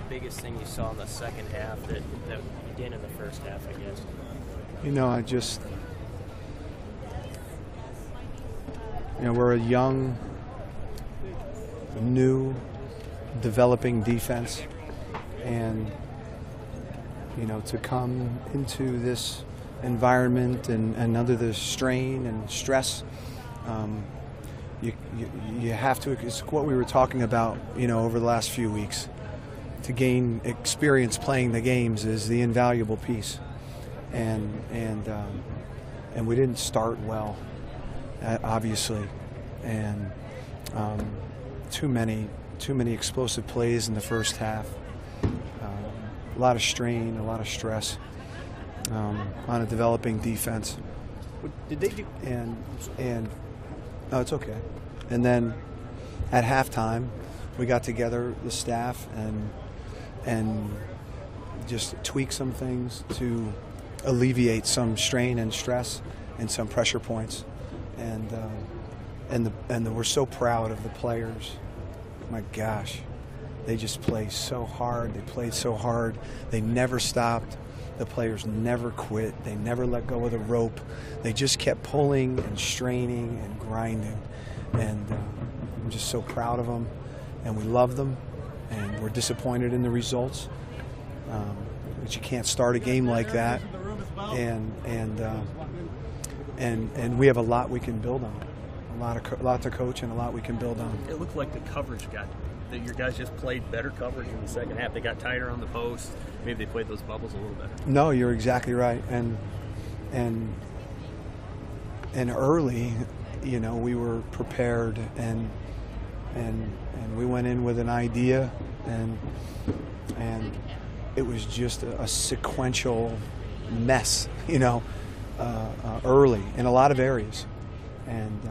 biggest thing you saw in the second half that you did in the first half, I guess? We're a young, new, developing defense, and to come into this environment and under the strain and stress, you have to. It's what we were talking about, over the last few weeks. To gain experience playing the games is the invaluable piece, and we didn't start well, obviously, and too many explosive plays in the first half. A lot of strain, a lot of stress on a developing defense. Did they do? And no, it's okay. And then at halftime, we got together, the staff, and just tweak some things to alleviate some strain and stress and some pressure points. And we're so proud of the players. My gosh, they just play so hard. They played so hard. They never stopped. The players never quit. They never let go of the rope. They just kept pulling and straining and grinding. And I'm just so proud of them. And we love them. And we're disappointed in the results. But you can't start a game like that. And we have a lot we can build on. A lot to coach and a lot we can build on. It looked like the coverage that your guys just played better coverage in the second half. They got tighter on the post. Maybe they played those bubbles a little better. No, you're exactly right. And early, we were prepared and we went in with an idea, and it was just a sequential mess, early in a lot of areas, and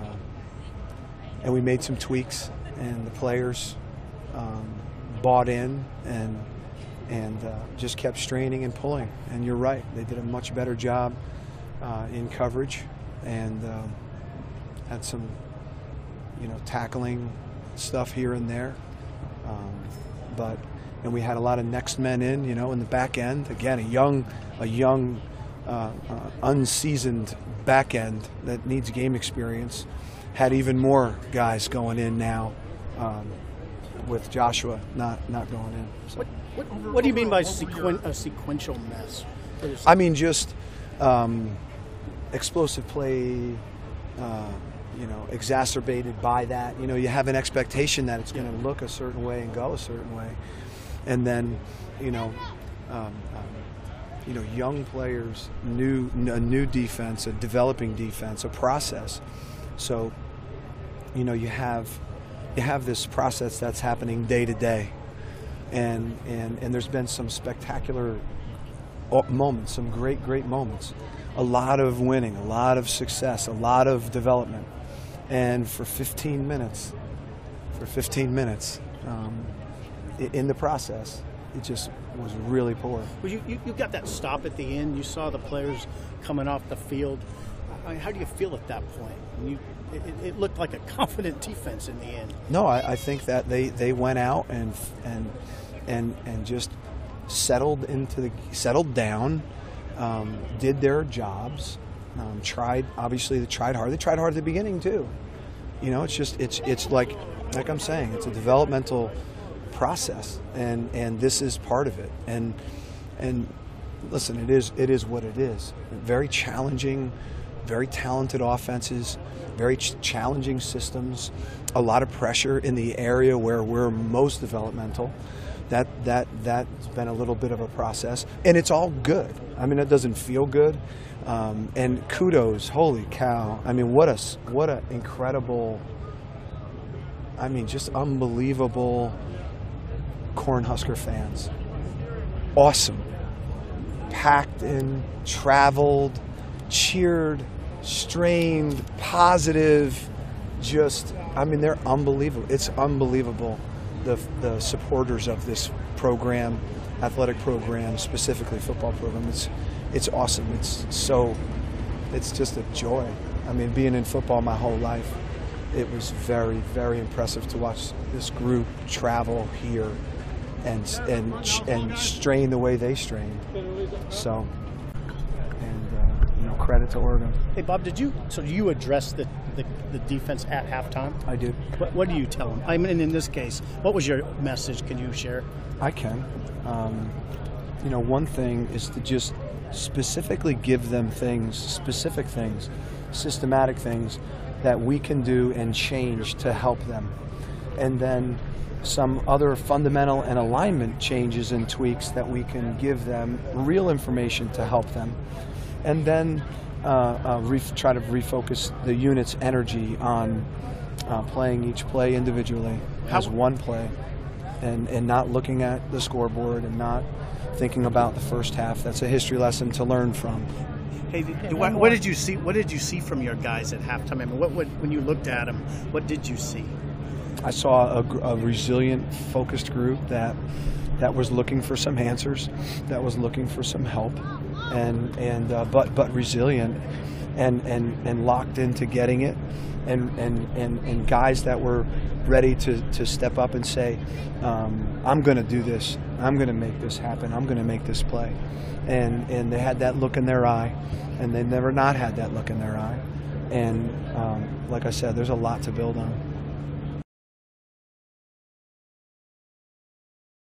we made some tweaks, and the players bought in and just kept straining and pulling. And you're right, they did a much better job in coverage, and had some tackling stuff here and there, and we had a lot of next men in the back end. Again, a young unseasoned back end that needs game experience. Had even more guys going in now, with Joshua not going in. So. What do you mean by a sequential mess? I mean just explosive play, exacerbated by that. You have an expectation that it's going to look a certain way and go a certain way, and then young players, a new defense, a developing defense, a process. So you have this process that's happening day to day, and there's been some spectacular moments, some great moments, a lot of winning, a lot of success, a lot of development. And for 15 minutes, in the process, it just was really poor. Well, you got that stop at the end. You saw the players coming off the field. How do you feel at that point? It looked like a confident defense in the end. No, I think that they went out and just settled down, did their jobs, tried hard. They tried hard at the beginning too. It's like I'm saying, it's a developmental process, and this is part of it. And listen, it is what it is. Very challenging, very talented offenses, very challenging systems, a lot of pressure in the area where we're most developmental. That's been a little bit of a process, and it's all good. I mean, it doesn't feel good, and kudos, holy cow! I mean, what a incredible, just unbelievable Cornhusker fans. Awesome, packed in, traveled, cheered, strained, positive. They're unbelievable. It's unbelievable. The supporters of this program, athletic program, specifically football program, it's awesome. It's just a joy. Being in football my whole life, it was very, very impressive to watch this group travel here and strain the way they strained. So, and credit to Oregon. Hey, Bob, do you address the defense at halftime? I did. What do you tell them? I mean, in this case, what was your message? Can you share? I can. One thing is to just specifically give them specific things, systematic things that we can do and change to help them. And then some other fundamental and alignment changes and tweaks that we can give them, real information to help them. And then try to refocus the unit's energy on playing each play individually as one play, and not looking at the scoreboard and not thinking about the first half. That's a history lesson to learn from. Hey, what did you see? What did you see from your guys at halftime? I mean, when you looked at them, what did you see? I saw a resilient, focused group that was looking for some answers, that was looking for some help, but resilient and locked into getting it, and guys that were ready to step up and say, I'm going to do this, I'm going to make this happen, I'm going to make this play, and they had that look in their eye, and they've never not had that look in their eye, and like I said, there's a lot to build on.